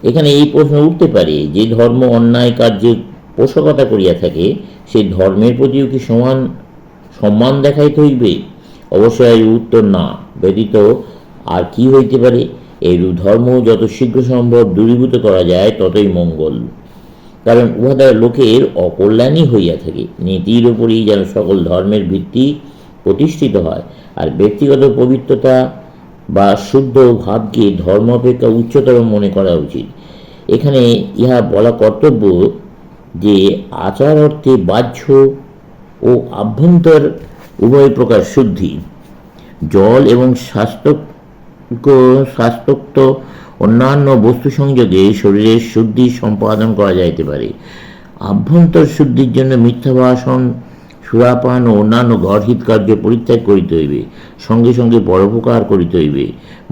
এখানে এই প্রশ্ন উঠতে পারে, যে ধর্ম অন্যায় কার্যের পোষকতা করিয়া থাকে, সেই ধর্মের প্রতিও কি সমান সম্মান দেখাইতে হইবে? অবশ্যই এর উত্তর না, ব্যতীত আর কি হইতে পারে। এইরূপ ধর্ম যত শীঘ্র সম্ভব দূরীভূত করা যায় ততই মঙ্গল, কারণ উহা দ্বারা লোকের অকল্যাণই হইয়া থাকে। নীতির উপরই যেন সকল ধর্মের ভিত্তি প্রতিষ্ঠিত হয়, আর ব্যক্তিগত পবিত্রতা বা শুদ্ধ ভাবকে ধর্ম অপেক্ষা উচ্চতর মনে করা উচিত। এখানে ইহা বলা কর্তব্য যে আচার অর্থে বাহ্য ও আভ্যন্তর উভয় প্রকার শুদ্ধি। জল এবং স্বাস্থ্যোক্ত অন্যান্য বস্তু সংযোগে শরীরের শুদ্ধি সম্পাদন করা যাইতে পারে। আভ্যন্তর শুদ্ধির জন্য মিথ্যা ভাষণ, সুরাপান ও অন্যান্য গর্হিত কার্য পরিত্যাগ করিতে হইবে। সঙ্গে সঙ্গে পরোপকার করিতে হইবে।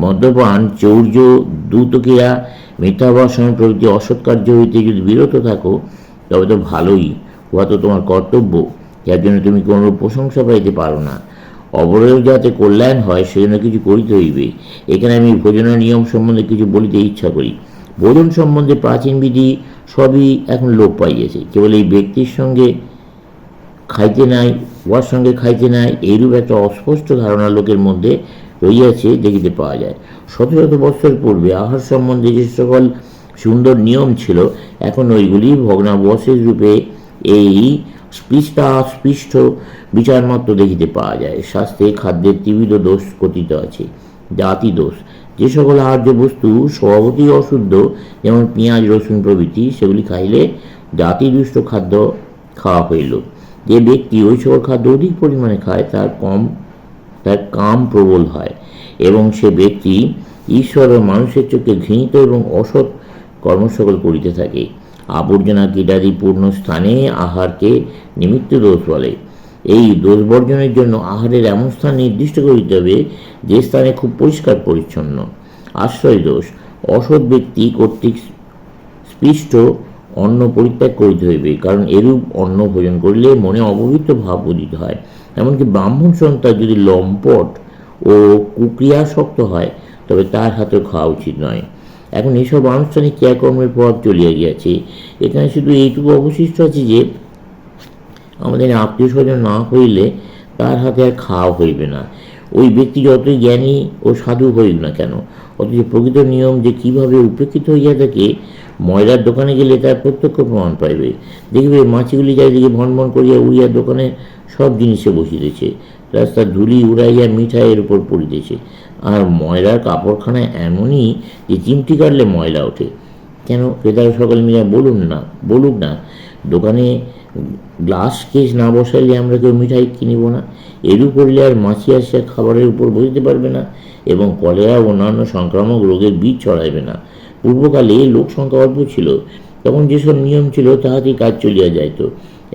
মদ্যপান, চৌর্য, দ্রুতক্রিয়া, মিথ্যা ভাষণ প্রভৃতি অসৎ কার্য হইতে যদি বিরত থাকো তবে তো ভালোই। উহা তো তোমার কর্তব্য, যার জন্য তুমি কোনো প্রশংসা পাইতে পারো না। অপরের যাতে কল্যাণ হয় সেজন্য কিছু করিতে হইবে। এখানে আমি ভোজনের নিয়ম সম্বন্ধে কিছু বলিতে ইচ্ছা করি। ভোজন সম্বন্ধে প্রাচীন বিধি সবই এখন লোপ পাইয়াছে। কেবল এই ব্যক্তির সঙ্গে খাইতে নাই, উহার সঙ্গে খাইতে নাই, এইরূপ একটা অস্পষ্ট ধারণা লোকের মধ্যে রইয়াছে, দেখিতে পাওয়া যায়। শত শত বৎসর পূর্বে আহার সম্বন্ধে যে সকল সুন্দর নিয়ম ছিল, এখন ওইগুলি ভগ্নাবশেষ রূপে এই স্পৃষ্ট বিচারমাত্র দেখিতে পাওয়া যায়। শাস্ত্রে খাদ্যের ত্রিবিধ দোষ কথিত আছে। জাতি দোষ, যে সকল আহার্য বস্তু স্বভাবতই অশুদ্ধ, যেমন পেঁয়াজ, রসুন প্রভৃতি, সেগুলি খাইলে জাতিদুষ্ট খাদ্য খাওয়া হইল। যে ব্যক্তি ওই সকল খাদ্য অধিক পরিমাণে খায় তার কাম প্রবল হয়, এবং সে ব্যক্তি ঈশ্বর ও মানুষের চোখে ঘৃণিত এবং অসৎ কর্মসকল করিতে থাকে। আবর্জনা কীটাদি পূর্ণ স্থানে আহারকে নিমিত্ত দোষ বলে। এই দোষ বর্জনের জন্য আহারের এমন স্থান নির্দিষ্ট করিতে হবে যে স্থানে খুব পরিষ্কার পরিচ্ছন্ন। আশ্রয় দোষ, অসৎ ব্যক্তি কর্তৃক স্পৃষ্ট অন্ন পরিত্যাগ করিতে হইবে, কারণ এরূপ অন্ন ভোজন করিলে মনে অপবিত্র ভাব উদিত হয়। এমনকি ব্রাহ্মণ সন্তান যদি লম্পট ও কুক্রিয়াসক্ত হয় তবে তার হাতেও খাওয়া উচিত নয়। এখন এসব আনুষ্ঠানিক ক্রিয়াকর্মের প্রভাব চলিয়া গিয়াছে। এখানে শুধু এইটুকু অবশিষ্ট আছে যে আমাদের আত্মীয় স্বজন না হইলে তার হাতে আর খাওয়া হইবে না, ওই ব্যক্তি যতই জ্ঞানী ও সাধু হইল না কেন। অথচ প্রকৃত নিয়ম যে কিভাবে উপেক্ষিত হইয়া থাকে, ময়লার দোকানে গেলে তার প্রত্যক্ষ প্রমাণ পাইবে। দেখবে মাছিগুলি চারিদিকে ভনভন করিয়া উড়িয়া দোকানে সব জিনিসে বসিতেছে, রাস্তার ধুলি উড়াইয়া মিঠাইয়ের উপর পড়িতেছে। আর ময়লার কাপড়খানায় এমনই যে চিমটি কাটলে ময়লা ওঠে। কেন ক্রেতারা সকল মিলে বলুক না, দোকানে গ্লাস কেস না বসাইলে আমরা কেউ মিঠাই কিনিব না। এরূপ করলে আর মাছি আসিয়া খাবারের উপর বসিতে পারবে না, এবং কলেরা অন্যান্য সংক্রামক রোগের বীজ ছড়াইবে না। পূর্বকালে লোক সংখ্যা অল্প ছিল, তখন যেসব নিয়ম ছিল তাহাতেই কাজ চলিয়া যাইত।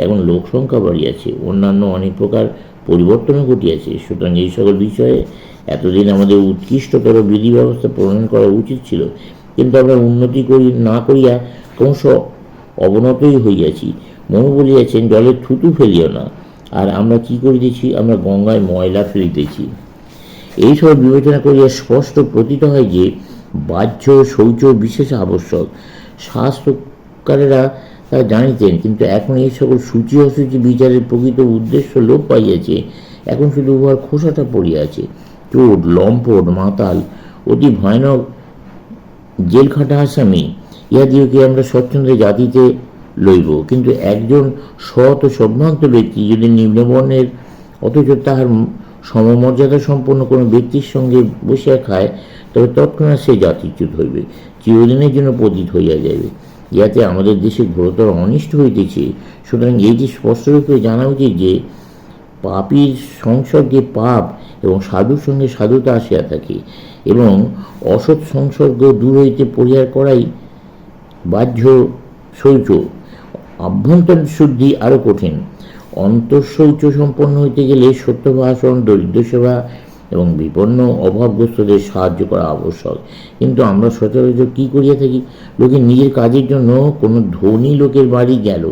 এখন লোক সংখ্যা বাড়িয়াছে, অন্যান্য অনেক প্রকার পরিবর্তনও ঘটিয়াছে। সুতরাং এই সকল বিষয়ে এতদিন আমাদের উৎকৃষ্টতর বিধি ব্যবস্থা প্রণয়ন করা উচিত ছিল, কিন্তু আমরা উন্নতি না করিয়া ক্রমশ অবনতই হইয়াছি। মনু বলিয়াছেন, জলে থুতু ফেলিও না। আর আমরা কি করিতেছি? আমরা গঙ্গায় ময়লা ফেলিতেছি। এইসব বিবেচনা করিয়া স্পষ্ট প্রতীত হয় যে বাহ্য শৌচ বিশেষ আবশ্যক। শাস্ত্রকারেরা তা জানিতেন, কিন্তু এখন এই সকল সূচি অসূচি বিচারের প্রকৃত উদ্দেশ্য লোপ পাইয়াছে। এখন শুধু উহার খোসাটা পড়িয়াছে। চোর, লম্পট, মাতাল, অতি ভয়ানক জেলখাটা আসামি, ইহাদিওকে আমরা স্বচ্ছন্দে জাতিতে লইব। কিন্তু একজন সৎ ও সম্ভ্রান্ত ব্যক্তি যদি নিম্নবর্ণের অথচ তাহার সমমর্যাদা সম্পন্ন কোনো ব্যক্তির সঙ্গে বসিয়া খায়, তবে তৎক্ষণাৎ সে জাতিচ্যুত হইবে, চিরদিনের জন্য পতিত হইয়া যাইবে। ইহাতে আমাদের দেশে ঘোরতর অনিষ্ট হইতেছে। সুতরাং এইটি স্পষ্টরূপে জানা উচিত যে পাপীর সংসর্গে পাপ এবং সাধুর সঙ্গে সাধুতা আসিয়া থাকে, এবং অসৎ সংসর্গ দূর হইতে পরিহার করাই বাহ্য শৌচ। আভ্যন্তর শুদ্ধি আরও কঠিন। অন্তঃশৌচ সম্পন্ন হইতে গেলে সত্য ভাষণ, দরিদ্র সেবা এবং বিপন্ন অভাবগ্রস্তদের সাহায্য করা আবশ্যক। কিন্তু আমরা সচরাচর কী করিয়া থাকি? লোকের নিজের কাজের জন্য কোনো ধনী লোকের বাড়ি গেল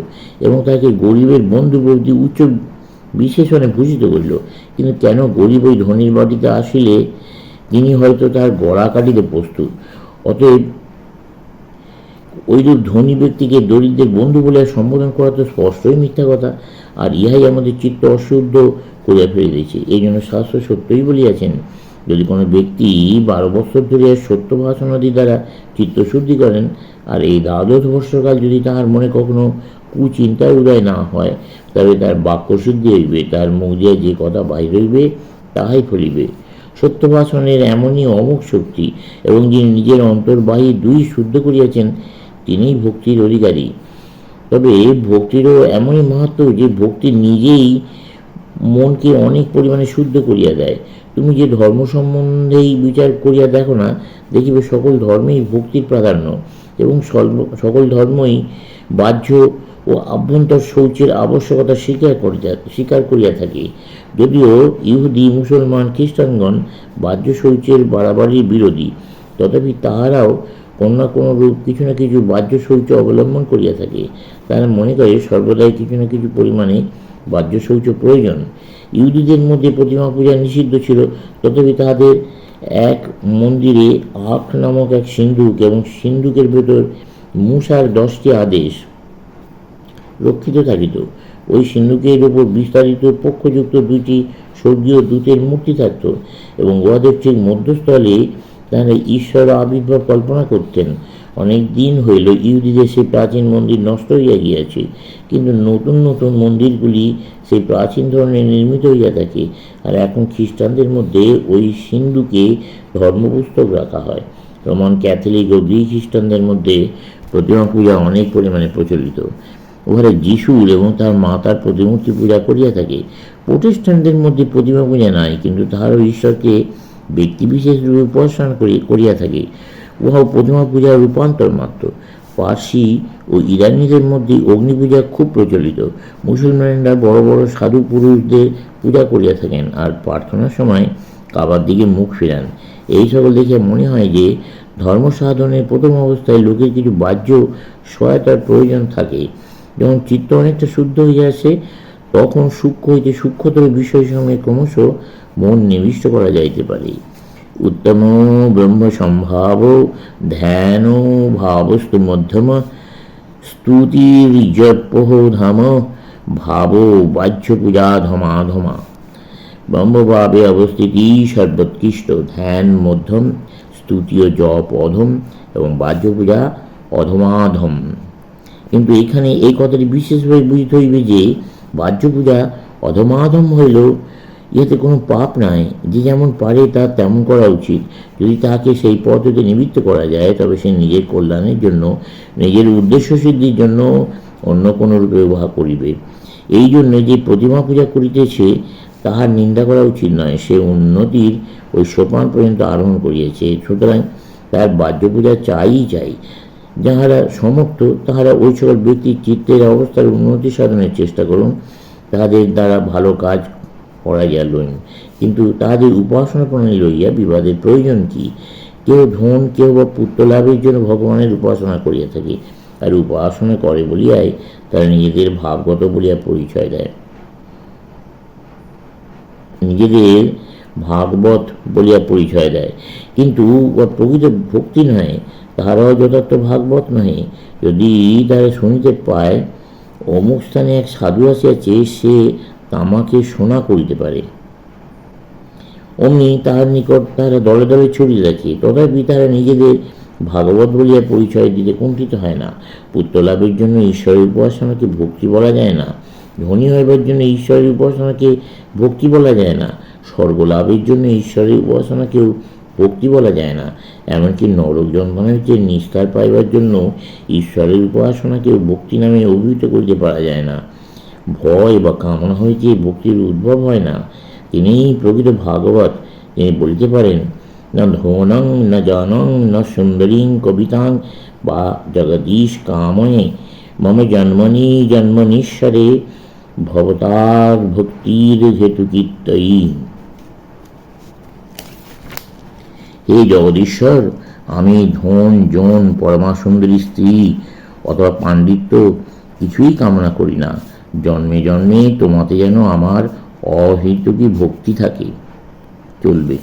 এবং তাকে গরিবের বন্ধু প্রভৃতি উচ্চ বিশেষণে ভূষিত করিল, কিন্তু কেন গরিব ওই ধনীর বাড়িতে আসিলে তিনি হয়তো তার গড়া কাটিতে প্রস্তুত। অতএব ওইরূপ ধনী ব্যক্তিকে দরিদ্রের বন্ধু বলে সম্বোধন করা তো স্পষ্টই মিথ্যা কথা, আর ইহাই আমাদের চিত্ত অশুদ্ধ করিয়া ফেলিতেছে। এই জন্য শাস্ত্র সত্যই বলিয়াছেন, যদি কোনো ব্যক্তি 12 বৎসর ধরিয়া সত্য ভাষণাদি দ্বারা চিত্তশুদ্ধি করেন, আর এই দ্বাদশ বৎসরকাল যদি তাহার মনে কখনো কুচিন্তার উদয় না হয়, তবে তার বাক্যশুদ্ধি হইবে, তার মুখ দিয়া যে কথা বাহির হইবে তাহাই ফলিবে। সত্য ভাষণের এমনই অমোঘ শক্তি, এবং যিনি নিজের অন্তর্বাহী দুই শুদ্ধ করিয়াছেন, তিনিই ভক্তির অধিকারী। তবে ভক্তিরও এমনই মাহাত্ম্য যে ভক্তি নিজেই মনকে অনেক পরিমাণে শুদ্ধ করিয়া দেয়। তুমি যে ধর্ম সম্বন্ধেই বিচার করিয়া দেখো না, দেখিবে সকল ধর্মেই ভক্তির প্রাধান্য, এবং সকল ধর্মই বাহ্য ও আভ্যন্তর শৌচের আবশ্যকতা স্বীকার করিয়া থাকে। যদিও ইহুদি, মুসলমান, খ্রিস্টানগণ বাহ্য শৌচের বাড়াবাড়ির বিরোধী, তথাপি তাহারাও কোনো না কোনো রূপ কিছু না কিছু বাহ্য শৌচ অবলম্বন করিয়া থাকে। তারা মনে করে সর্বদাই কিছু না কিছু পরিমাণে বাহ্য শৌচ প্রয়োজন। ইহুদিদের মধ্যে প্রতিমা পূজা নিষিদ্ধ ছিল, তথাপি তাহাদের এক মন্দিরে আখ নামক এক সিন্ধুক এবং সিন্ধুকের ভেতর মূসার 10টি আদেশ রক্ষিত থাকিত। ওই সিন্ধুকের উপর বিস্তারিত পক্ষযুক্ত 2টি স্বর্গীয় দূতের মূর্তি থাকত, এবং উহাদের ঠিক মধ্যস্থলে তাহারা ঈশ্বর আবির্ভাব কল্পনা করতেন। অনেক দিন হইল ইহুদিদের সেই প্রাচীন মন্দির নষ্ট হইয়া গিয়াছে, কিন্তু নতুন নতুন মন্দিরগুলি সেই প্রাচীন ধরনের নির্মিত হইয়া থাকে। আর এখন খ্রিস্টানদের মধ্যে ওই সিন্ধুকে ধর্মপুস্তক রাখা হয়। রোমান ক্যাথলিক ও গ্রিক খ্রিস্টানদের মধ্যে প্রতিমা পূজা অনেক পরিমাণে প্রচলিত। উহারা যিশুর এবং তার মাতার প্রতিমূর্তি পূজা করিয়া থাকে। প্রোটেস্ট্যান্টদের মধ্যে প্রতিমা পূজা নাই, কিন্তু তাহারও ঈশ্বরকে ব্যক্তিবিশেষ রূপে উপাসনা করিয়া থাকে। উহাও প্রতিমা পূজার রূপান্তর মাত্র। পার্সি ও ইরানিদের মধ্যে অগ্নি পূজা খুব প্রচলিত। মুসলমানরা বড় বড় সাধু পুরুষদের পূজা করিয়া থাকেন, আর প্রার্থনার সময় কাবার দিকে মুখ ফেরান। এই সকল দেখে মনে হয় যে ধর্ম সাধনের প্রথম অবস্থায় লোকের কিছু বাহ্য সহায়তার প্রয়োজন থাকে। যখন চিত্ত অনেকটা শুদ্ধ হইয়া আসে, তখন সূক্ষ্ম হইতে সূক্ষ্মতর বিষয়সমূহে ক্রমশ মন নিবিষ্ট করা যাইতে পারে। উত্তম ব্রহ্ম সম্ভাব ধ্যান ভাবস্তু মধ্যম স্তুতির জপোহ ধাম ভাব বাহ্য পূজা ধমাধমা। ব্রহ্মভাবে অবস্থিতি সর্বোৎকৃষ্ট, ধ্যান মধ্যম, স্তুতি ও জপ অধম, এবং বাহ্য পূজা অধমাধম। কিন্তু এখানে এই কথাটি বিশেষভাবে বুঝতে হইবে যে বাহ্য পূজা অধমাধম হইল ইহাতে কোনো পাপ নাই। যে যেমন পারে তার তেমন করা উচিত। যদি তাহাকে সেই পথ হইতে নিবৃত্ত করা যায়, তবে সে নিজের কল্যাণের জন্য, নিজের উদ্দেশ্য সিদ্ধির জন্য অন্য কোনো রূপে ব্যবহার করিবে। এই জন্য যে প্রতিমা পূজা করিতেছে তাহার নিন্দা করা উচিত নয়। সে উন্নতির ওই সোপান পর্যন্ত আরোহণ করিয়াছে, সুতরাং তার বাহ্য পূজা চাই। যাহারা সমর্থ তাহারা ওই সকল ব্যক্তির চিত্তের অবস্থার উন্নতি সাধনের চেষ্টা করুন। তাহাদের দ্বারা ভালো কাজ করাইয়া লইন, কিন্তু তাহাদের উপাসনা প্রণালী লইয়া বিবাদের প্রয়োজন কি? কেউ ধন, কেউ বা পুত্র লাভের জন্য ভগবানের উপাসনা করিয়া থাকে, আর উপাসনা করে বলিয়াই তারা নিজেদের ভাগবত বলিয়া পরিচয় দেয়। নিজেদের ভাগবত বলিয়া পরিচয় দেয়, কিন্তু প্রকৃত ভক্তি নয়, তাহারাও যথার্থ ভাগবত নহে। যদি তারা শুনিতে পায় অমুক স্থানে এক সাধু আসিয়াছে, সে তামাকে সোনা করিতে পারে, অমনি তাহার নিকট তাহারা দলে দলে ছড়িয়ে রাখে। তথাপি তাহারা নিজেদের ভাগবত বলিয়া পরিচয় দিতে কুণ্ঠিত হয় না। পুত্র লাভের জন্য ঈশ্বরের উপাসনাকে ভক্তি বলা যায় না। ধনী হইবার জন্য ঈশ্বরের উপাসনাকে ভক্তি বলা যায় না। স্বর্গ লাভের জন্য ঈশ্বরের উপাসনাকেও ভক্তি বলা যায় না। এমনকি নরক যন্ত্রণা হইতে নিস্তার পাইবার জন্য ঈশ্বরের উপাসনাকেও ভক্তি নামে অভিহিত করিতে পারা যায় না। ভয় বা কামনা হইতে ভক্তির উদ্ভব হয় না। তিনিই প্রকৃত ভাগবত। তিনি বলিতে পারেন, না ধনং না জনং না সুন্দরীং কবিতাং বা জগদীশ কাময়ে মম জন্মনি জন্মনীশ্বরে ভবতার ভক্তির হেতুকীর্তয়ী। হে জগদীশ্বর, আমি ধন, জন, পরমা সুন্দরী স্ত্রী অথবা পাণ্ডিত্য কিছুই কামনা করি না। জন্মে জন্মে তোমাতে যেন আমার অহেতুকী ভক্তি থাকে, চলবে।